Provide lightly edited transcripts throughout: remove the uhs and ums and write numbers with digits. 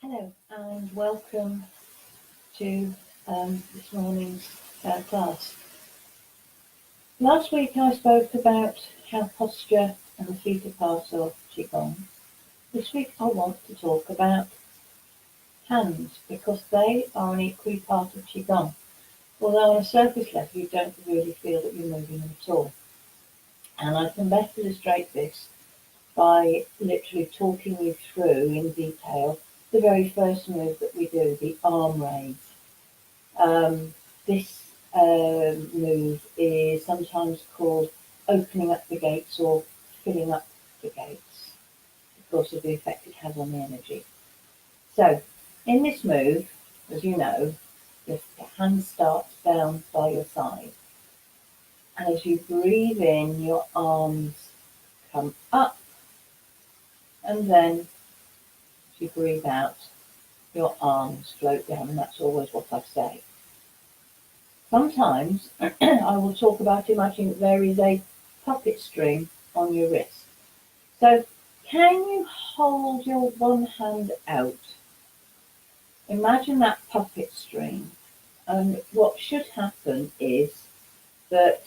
Hello and welcome to this morning's class. Last week I spoke about how posture and the feet are part of Qigong. This week I want to talk about hands because they are an equally part of Qigong, although on a surface level you don't really feel that you're moving them at all. And I can best illustrate this by literally talking you through in detail the very first move that we do, the arm raise. This move is sometimes called opening up the gates or filling up the gates because of the effect it has on the energy. So, in this move, as you know, the hand starts down by your side. And as you breathe in, your arms come up. And then, as you breathe out, your arms float down. And that's always what I say. Sometimes I will talk about imagining that there is a puppet string on your wrist. So can you hold your one hand out? Imagine that puppet string. And what should happen is that,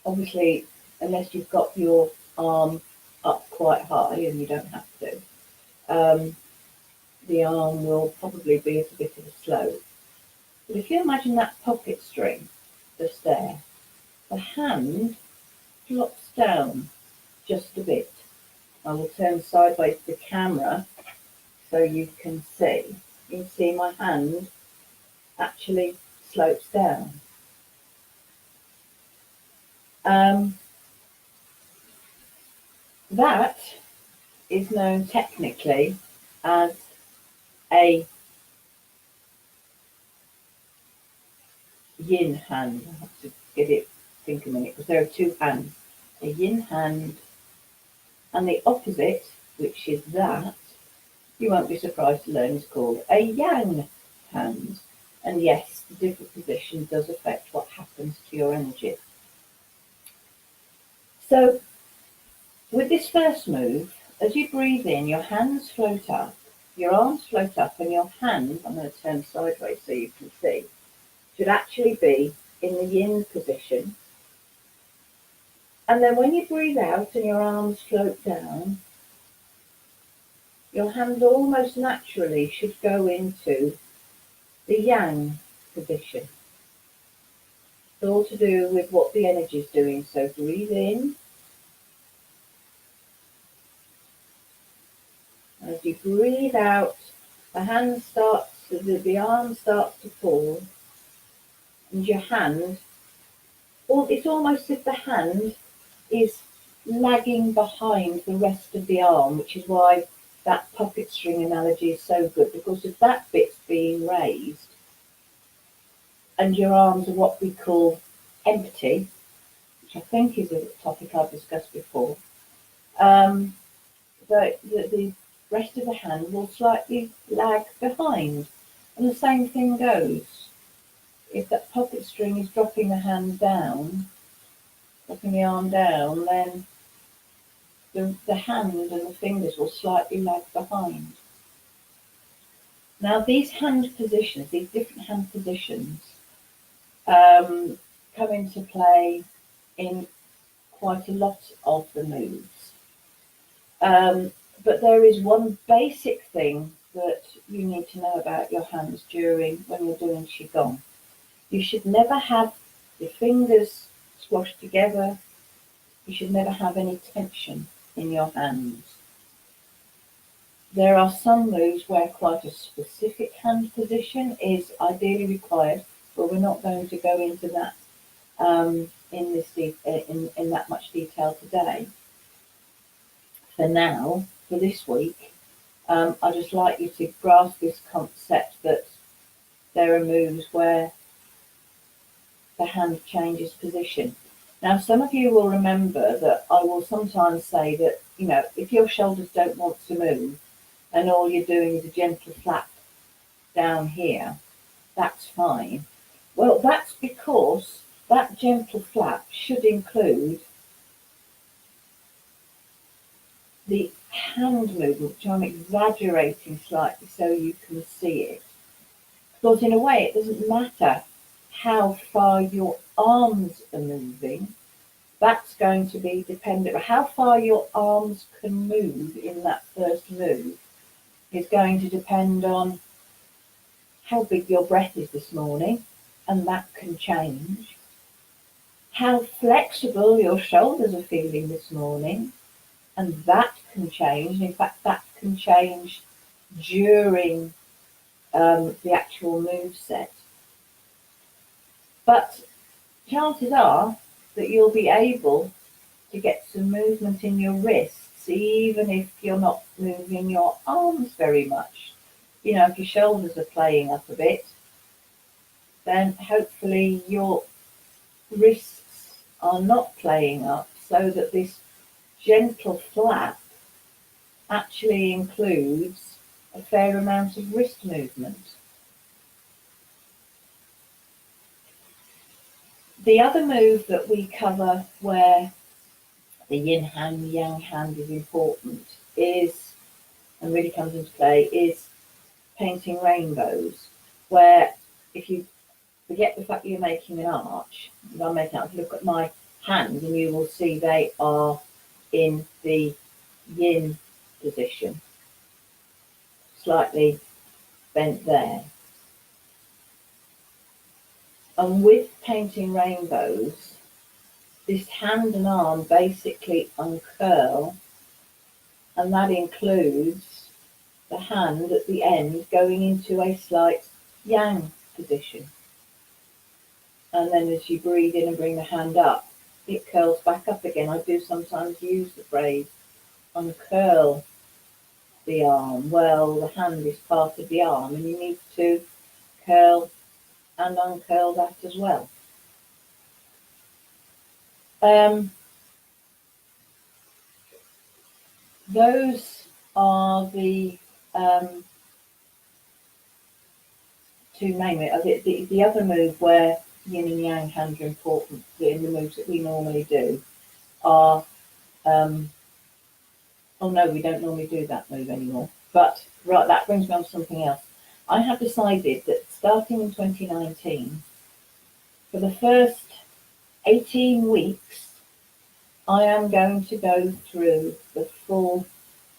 obviously, unless you've got your arm up quite high, and you don't have to, the arm will probably be at a bit of a slope. But if you imagine that puppet string just there, the hand drops down just a bit. I will turn sideways to the camera so you can see. You can see my hand actually slopes down. That is known technically as a yin hand. I have to think a minute because there are two hands. A yin hand and the opposite, which is that, you won't be surprised to learn, is called a yang hand. And yes, the different position does affect what happens to your energy. So with this first move, as you breathe in, your hands float up, your arms float up, and your hand, I'm going to turn sideways so you can see, should actually be in the yin position. And then when you breathe out and your arms float down, your hand almost naturally should go into the yang position. It's all to do with what the energy is doing. So breathe in. As you breathe out, the arm starts to fall, and your hand, it's almost as if the hand is lagging behind the rest of the arm, which is why that puppet string analogy is so good, because if that bit's being raised and your arms are what we call empty, which I think is a topic I've discussed before, the rest of the hand will slightly lag behind. And the same thing goes. If that puppet string is dropping the hand down, dropping the arm down, then the hand and the fingers will slightly lag behind. Now these hand positions, these different hand positions, come into play in quite a lot of the moves. But there is one basic thing that you need to know about your hands when you're doing Qigong. You should never have your fingers squashed together. You should never have any tension in your hands. There are some moves where quite a specific hand position is ideally required, but we're not going to go into that in that much detail today. For now, for this week, I'd just like you to grasp this concept that there are moves where the hand changes position. Now, some of you will remember that I will sometimes say that, if your shoulders don't want to move and all you're doing is a gentle flap down here, that's fine. Well, that's because that gentle flap should include the hand movement, which I'm exaggerating slightly so you can see it. Because in a way, it doesn't matter how far your arms are moving. That's going to be dependent. How far your arms can move in that first move is going to depend on how big your breath is this morning, and that can change. How flexible your shoulders are feeling this morning, and that can change. In fact, that can change during the actual move set. But chances are that you'll be able to get some movement in your wrists, even if you're not moving your arms very much. You know, if your shoulders are playing up a bit, then hopefully your wrists are not playing up, so that this gentle flap actually includes a fair amount of wrist movement. The other move that we cover where the yin hand, the yang hand is important is, and really comes into play, is painting rainbows, where if you forget the fact that you're making an arch, I'm making an arch, look at my hands and you will see they are in the yin position, slightly bent there. And with painting rainbows, this hand and arm basically uncurl, and that includes the hand at the end going into a slight yang position. And then as you breathe in and bring the hand up, it curls back up again. I do sometimes use the phrase uncurl the arm. Well, the hand is part of the arm, and you need to curl and uncurl that as well. Those are the two main moves. The other move where yin and yang hands are important in the moves that we normally do are, oh no, we don't normally do that move anymore. But right, that brings me on to something else. I have decided that starting in 2019, for the first 18 weeks, I am going to go through the full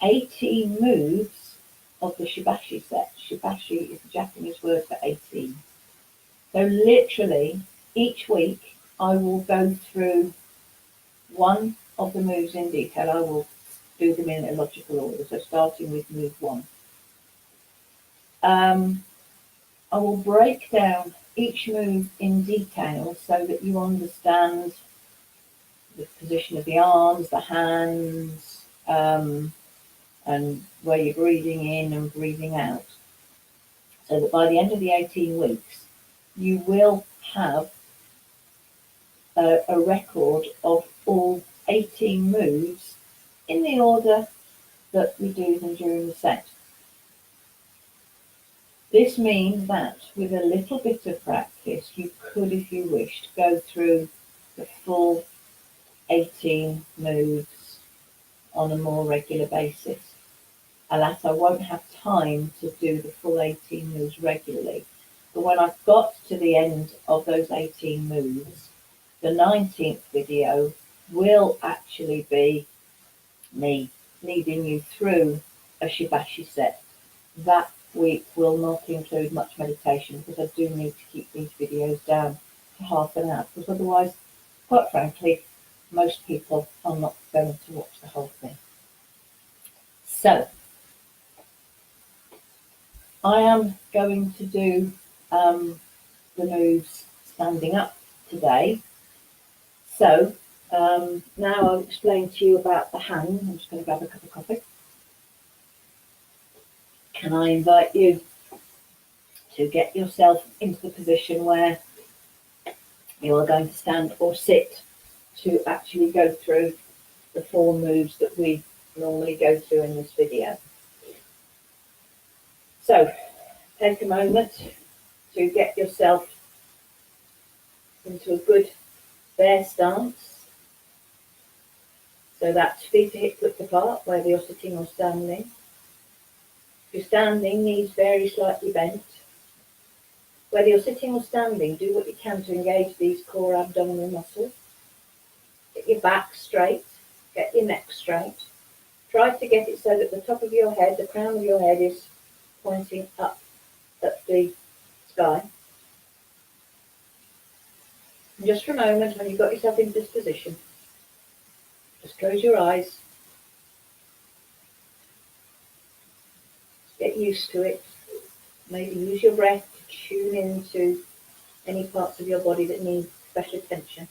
18 moves of the Shibashi set. Shibashi is the Japanese word for 18. So literally, each week, I will go through one of the moves in detail. I will do them in a logical order, so starting with move 1. I will break down each move in detail so that you understand the position of the arms, the hands, and where you're breathing in and breathing out. So that by the end of the 18 weeks, you will have a record of all 18 moves in the order that we do them during the set. This means that with a little bit of practice, you could, if you wished, go through the full 18 moves on a more regular basis. Alas, I won't have time to do the full 18 moves regularly. But when I've got to the end of those 18 moves, the 19th video will actually be me leading you through a Shibashi set. That week will not include much meditation because I do need to keep these videos down to half an hour, because otherwise, quite frankly, most people are not going to watch the whole thing. So, I am going to do the moves standing up today. So, now I'll explain to you about the hand. I'm just going to grab a cup of coffee. Can I invite you to get yourself into the position where you are going to stand or sit to actually go through the 4 moves that we normally go through in this video. So, take a moment to get yourself into a good bear stance. So that's feet to hip width apart, whether you're sitting or standing. If you're standing, knees very slightly bent. Whether you're sitting or standing, do what you can to engage these core abdominal muscles. Get your back straight, get your neck straight. Try to get it so that the top of your head, the crown of your head is pointing up at the sky. And just for a moment, when you've got yourself in this position, just close your eyes. Get used to it. Maybe use your breath to tune into any parts of your body that need special attention.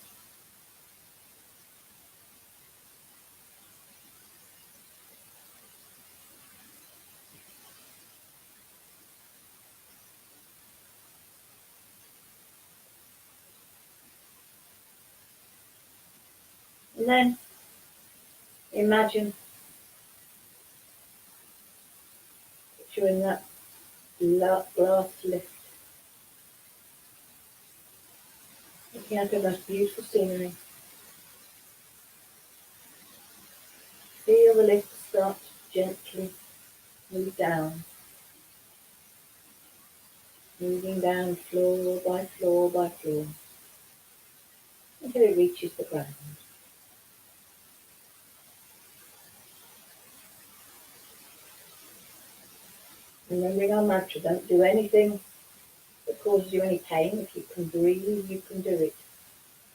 And then imagine that you're in that glass lift, looking at the most beautiful scenery. Feel the lift start to gently move down, moving down floor by floor by floor, until it reaches the ground. Remembering our mantra, don't do anything that causes you any pain. If you can breathe, you can do it.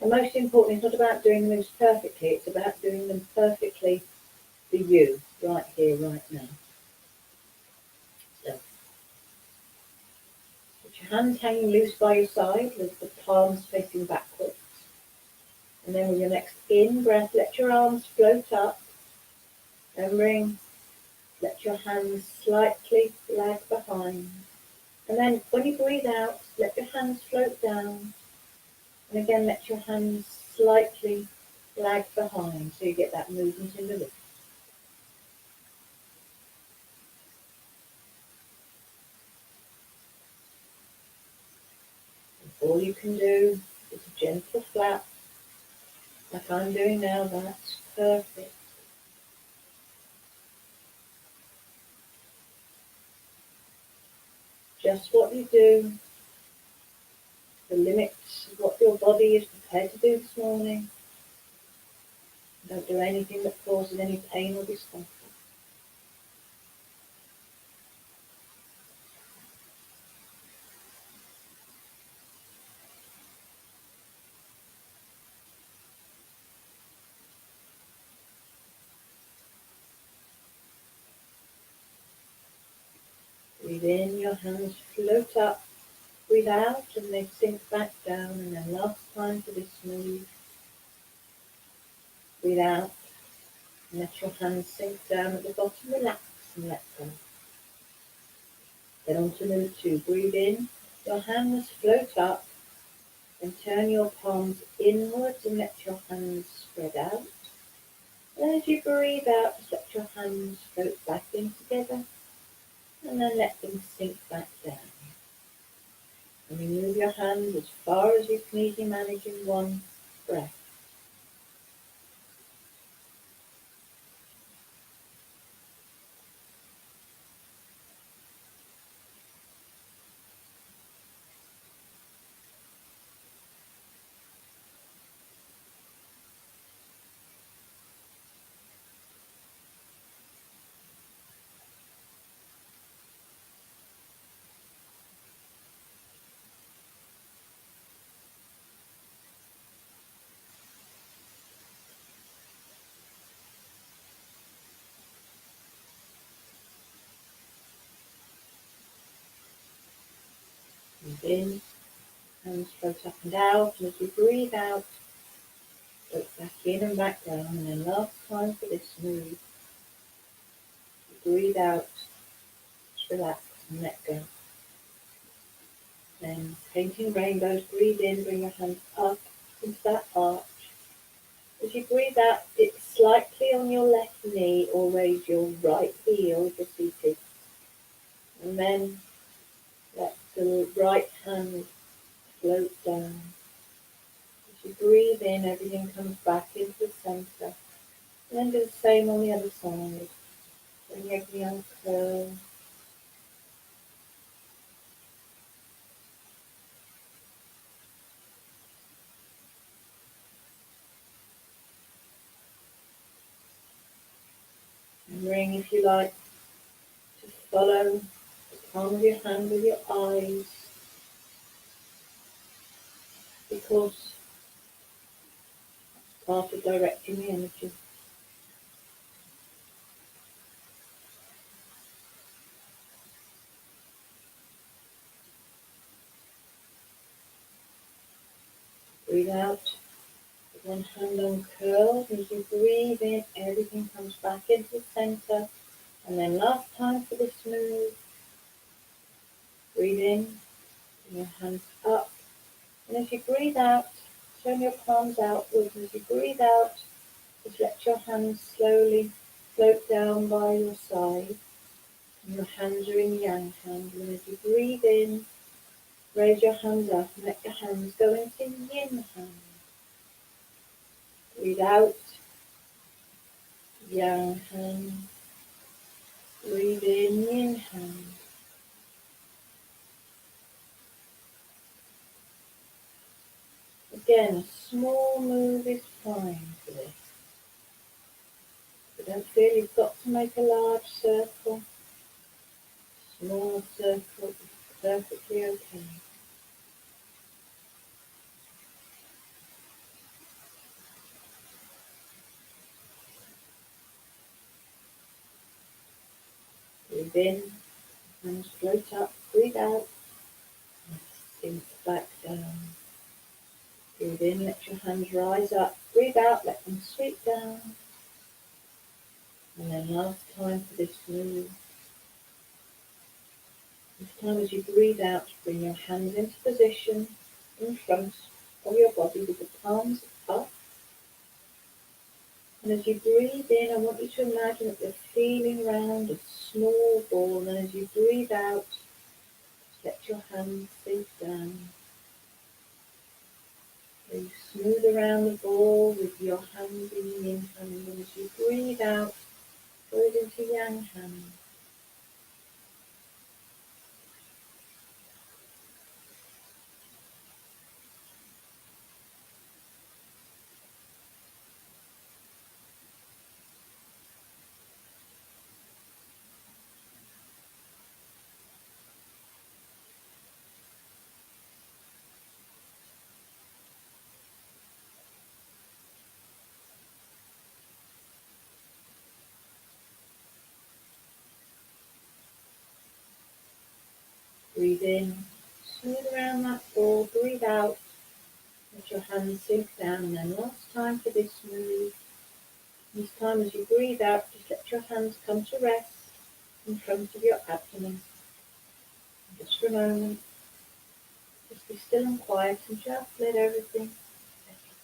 And most important, it's not about doing the moves perfectly, it's about doing them perfectly for you, right here, right now. So, put your hands hanging loose by your side with the palms facing backwards. And then with your next in-breath, let your arms float up. Remembering, let your hands slightly lag behind. And then when you breathe out, let your hands float down. And again, let your hands slightly lag behind so you get that movement in the lift. All you can do is a gentle flap, like I'm doing now. That's perfect. Just what you do, the limits of what your body is prepared to do this morning. Don't do anything that causes any pain or discomfort. Breathe in, your hands float up. Breathe out and they sink back down. And then last time for this move. Breathe out and let your hands sink down at the bottom. Relax and let go. Then on to move 2. Breathe in, your hands float up. And turn your palms inwards and let your hands spread out. And as you breathe out, just let your hands float back in together. And then let them sink back down. And you move your hands as far as you can easily manage in one breath. Breathe in, hands float up and out. And as you breathe out, float back in and back down. And then last time for this move, breathe out, just relax and let go. Then painting rainbows, breathe in, bring your hands up into that arch. As you breathe out, dip slightly on your left knee or raise your right heel if you're seated. And then let the right hand float down. As you breathe in, everything comes back into the center. And then do the same on the other side. Bring every uncurl. And bring, if you like, to follow the palm of your hand with your eyes, because it's part of directing the energy. Breathe out. One hand uncurled. As you breathe in, everything comes back into the center. And then last time for this move. Breathe in, bring your hands up. And as you breathe out, turn your palms outwards. As you breathe out, just let your hands slowly float down by your side. And your hands are in yang hand. And as you breathe in, raise your hands up and let your hands go into yin hand. Breathe out, yang hand. Breathe in, yin hand. Again, a small move is fine for this. But don't feel you've got to make a large circle. Small circle is perfectly okay. Breathe in, hands float up, breathe out, and sink back down. Breathe in, let your hands rise up, breathe out, let them sweep down. And then last time for this move. This time as you breathe out, bring your hands into position in front of your body with the palms up. And as you breathe in, I want you to imagine that you're feeling round a small ball. And as you breathe out, let your hands sink down. So you smooth around the ball with your hands in the yin hand. And as you breathe out, go into yang hand. Breathe in, smooth around that ball, breathe out, let your hands sink down. And then last time for this move. This time as you breathe out, just let your hands come to rest in front of your abdomen. Just for a moment, just be still and quiet and just let everything settle.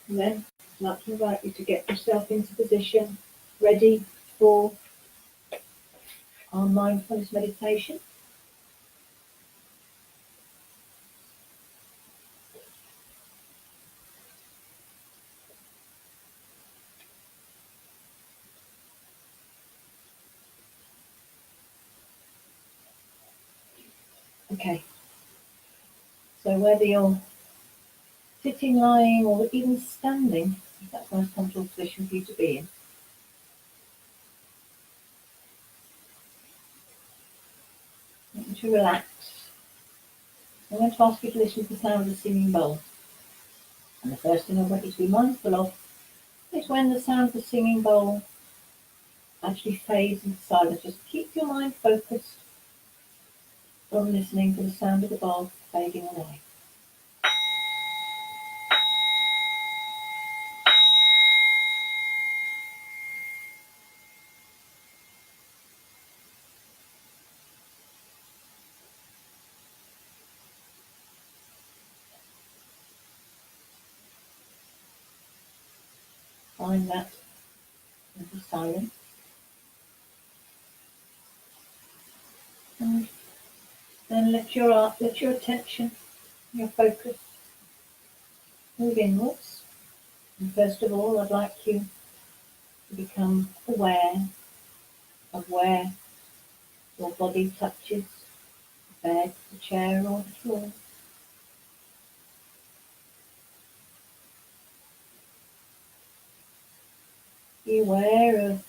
And then I'd like to invite you to get yourself into position, ready for our mindfulness meditation. Okay, so whether you're sitting, lying, or even standing, if that's the most comfortable position for you to be in, I want you to relax. I'm going to ask you to listen to the sound of the singing bowl. And the first thing I want you to be mindful of is when the sound of the singing bowl actually fades into silence. Just keep your mind focused on listening to the sound of the bowl fading away. Find that little silence. And Then let your attention, your focus move inwards. And first of all, I'd like you to become aware of where your body touches the bed, the chair or the floor. Be aware of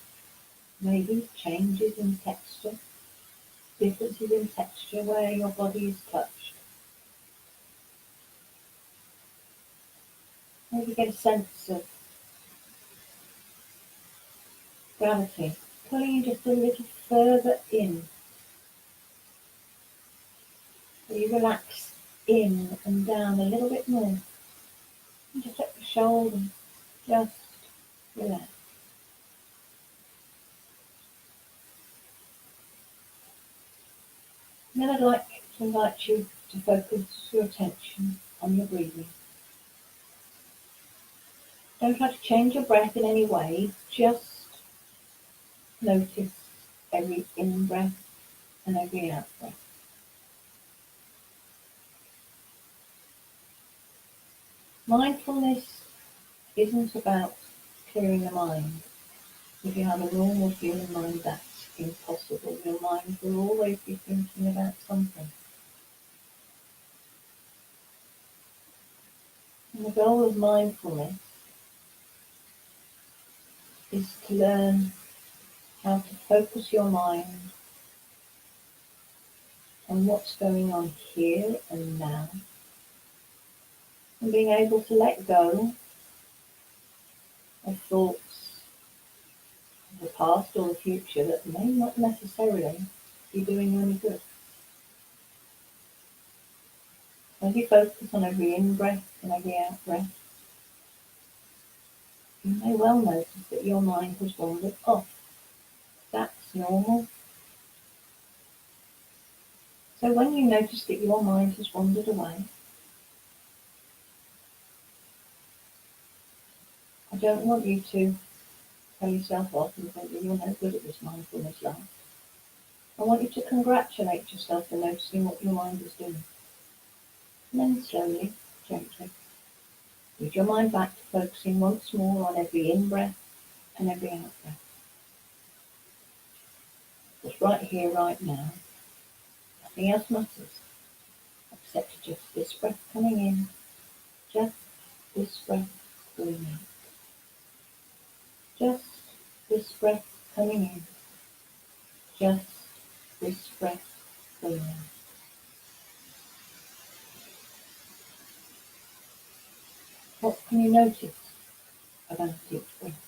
maybe changes in texture, differences in texture where your body is touched. Maybe get a sense of gravity, pulling you just a little further in. So you relax in and down a little bit more. And just let the shoulders just relax. And then I'd like to invite you to focus your attention on your breathing. Don't try to change your breath in any way, just notice every in-breath and every out-breath. Mindfulness isn't about clearing the mind. If you have a normal human mind, that's impossible. Your mind will always be thinking about something. And the goal of mindfulness is to learn how to focus your mind on what's going on here and now, and being able to let go of thoughts of the past or the future that may not necessarily be doing you any good. As you focus on every in-breath and every out-breath, you may well notice that your mind has wandered off. That's normal. So when you notice that your mind has wandered away, I don't want you to tell yourself off and think that you're no good at this mindfulness life. I want you to congratulate yourself for noticing what your mind is doing. And then slowly, gently, lead your mind back to focusing once more on every in-breath and every out-breath. Just right here, right now. Nothing else matters, except just this breath coming in, just this breath going out. Just this breath coming in, just this breath going out. What can you notice about each breath?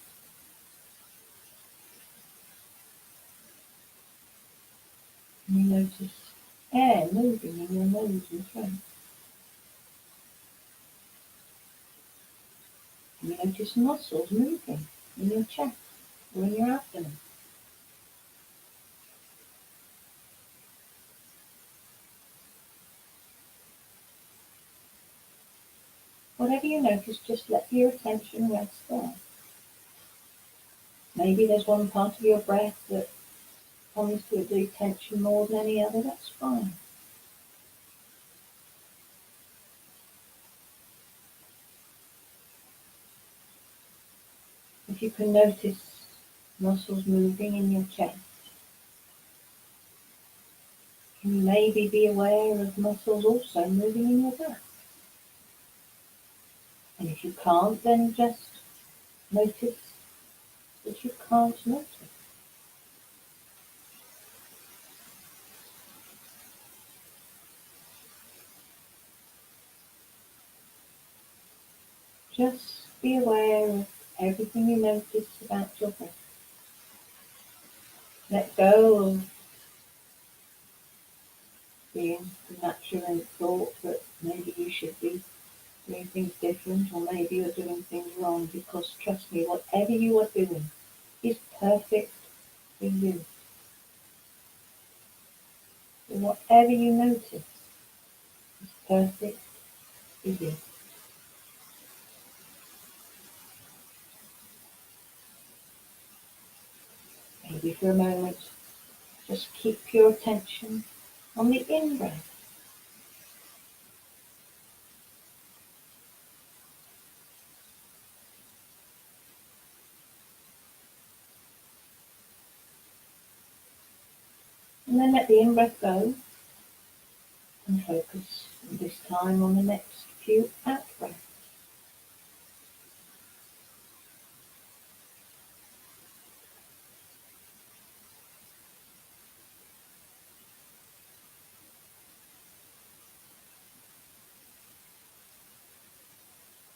Can you notice air moving in your nose and throat? Can you notice muscles moving in your chest or in your abdomen? Whatever you notice, just let your attention rest there. Maybe there's one part of your breath that comes to the attention more than any other, that's fine. If you can notice muscles moving in your chest, can you maybe be aware of muscles also moving in your back? And if you can't, then just notice that you can't notice. Just be aware of everything you notice about your breath. Let go of being the natural thought that maybe you should be doing things different or maybe you're doing things wrong, because trust me, whatever you are doing is perfect for you. So whatever you notice is perfect for you. Maybe for a moment, just keep your attention On the in-breath, and then let the in-breath go and focus this time on the next few out-breaths.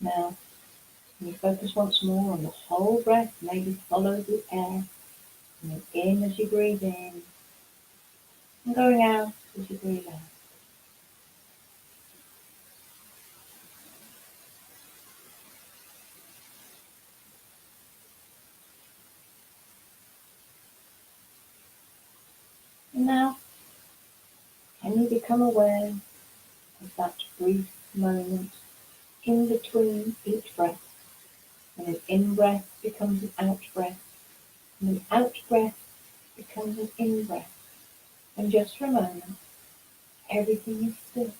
Now, when you focus once more on the whole breath, maybe follow the air, coming in as you breathe in, and going out as you breathe out. And now, can you become aware of that brief moment in between each breath, when an in-breath becomes an out-breath, and an out-breath becomes an in-breath, and just for a moment, everything is still.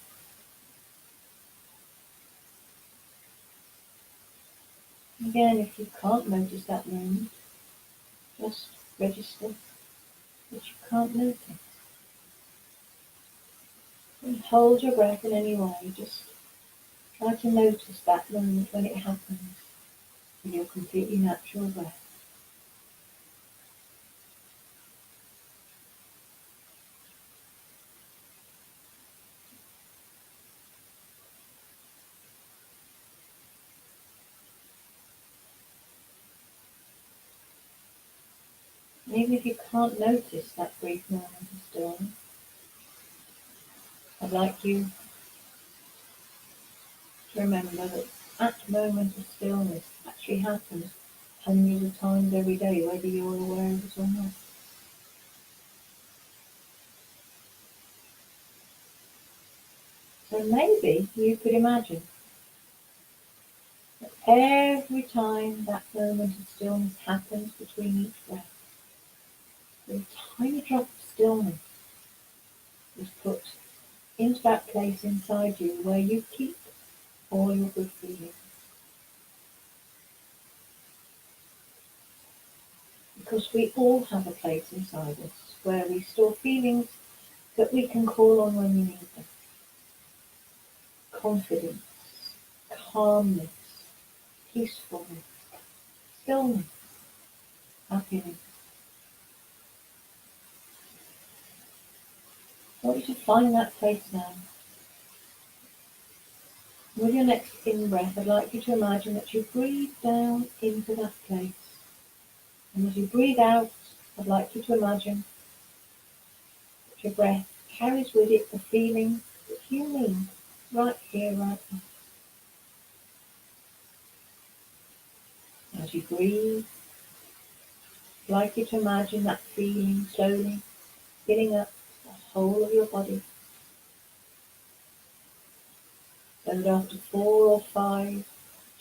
Again, if you can't notice that moment, just register that you can't notice. And hold your breath in any way, just try to notice that moment when it happens with your completely natural breath. And even if you can't notice that brief moment of stillness, I'd like you to remember that that moment of stillness actually happens hundreds of times every day, whether you're aware of it or not. So maybe you could imagine that every time that moment of stillness happens between each breath, a tiny drop of stillness is put into that place inside you where you keep all your good feelings. Because we all have a place inside us where we store feelings that we can call on when we need them. Confidence, calmness, peacefulness, stillness, happiness. I want you to find that place now. With your next in-breath, I'd like you to imagine that you breathe down into that place. And as you breathe out, I'd like you to imagine that your breath carries with it the feeling that you need right here, right now. As you breathe, I'd like you to imagine that feeling slowly filling up the whole of your body. So that after 4 or 5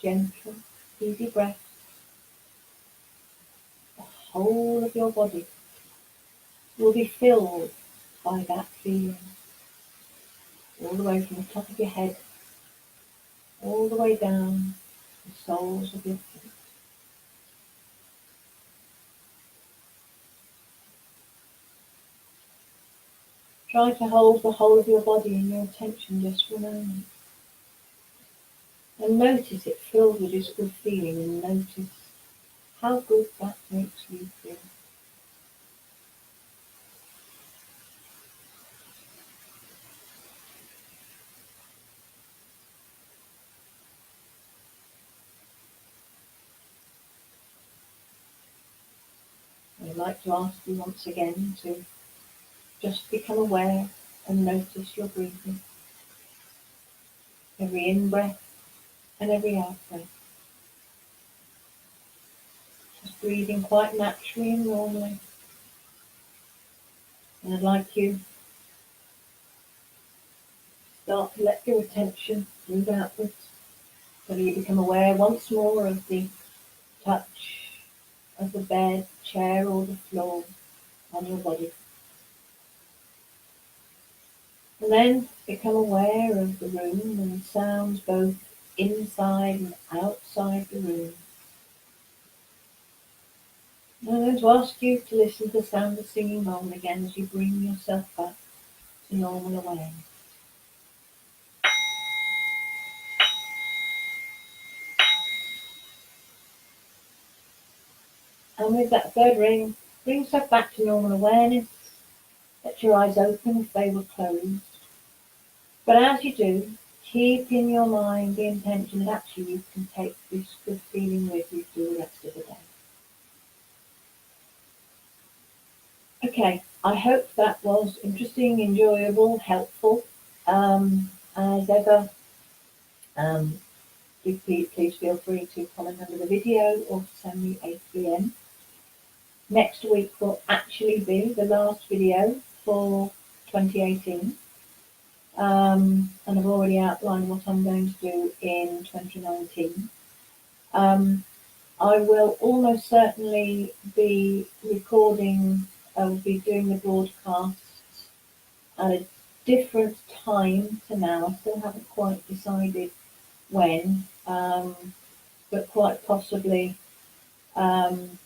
gentle, easy breaths, the whole of your body will be filled by that feeling, all the way from the top of your head, all the way down the soles of your feet. Try to hold the whole of your body in your attention just for a moment. And notice it filled with this good feeling, and notice how good that makes you feel. I'd like to ask you once again to just become aware and notice your breathing. Every in-breath and every out-breath. Just breathing quite naturally and normally. And I'd like you to start to let your attention move outwards, so that you become aware once more of the touch of the bed, chair or the floor on your body. And then become aware of the room and sounds both inside and outside the room. And I'm going to ask you to listen to the sound of singing bowl again as you bring yourself back to normal awareness. And with that third ring, bring yourself back to normal awareness. Let your eyes open if they were closed. But as you do, keep in your mind the intention that actually you can take this good feeling with you through the rest of the day. Okay, I hope that was interesting, enjoyable, helpful. As ever, please feel free to comment under the video or send me a DM. Next week will actually be the last video for 2018. And I've already outlined what I'm going to do in 2019. I will almost certainly be recording, I will be doing the broadcasts at a different time to now. I still haven't quite decided when, but quite possibly on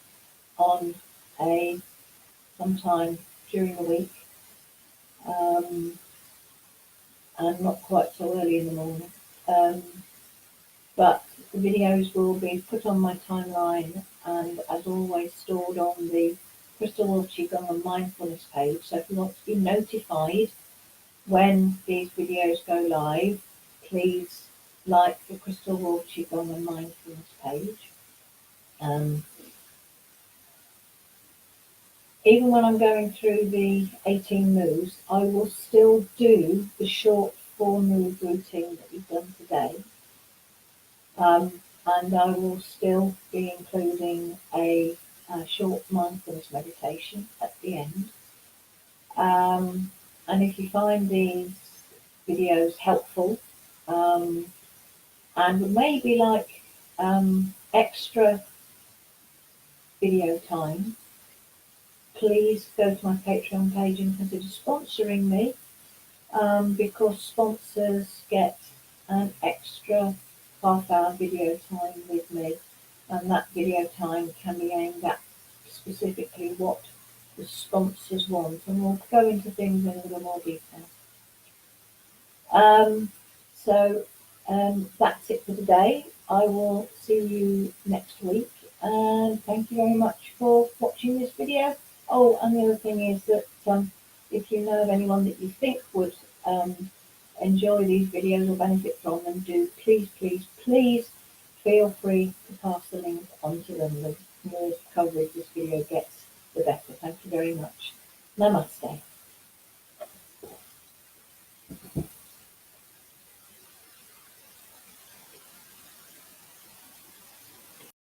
sometime during the week, and not quite so early in the morning. But the videos will be put on my timeline and, as always, stored on the Crystal World Qigong and Mindfulness page. So if you want to be notified when these videos go live, please like the Crystal World Qigong and Mindfulness page. Even when I'm going through the 18 moves, I will still do the short 4-move routine that we've done today. And I will still be including a short mindfulness meditation at the end. And if you find these videos helpful, and would maybe like extra video time, please go to my Patreon page and consider sponsoring me, because sponsors get an extra half-hour video time with me, and that video time can be aimed at specifically what the sponsors want, and we'll go into things in a little more detail. That's it for today. I will see you next week, and thank you very much for watching this video. Oh, and the other thing is that if you know of anyone that you think would enjoy these videos or benefit from them, do please feel free to pass the link on to them. The more coverage this video gets, the better. Thank you very much. Namaste.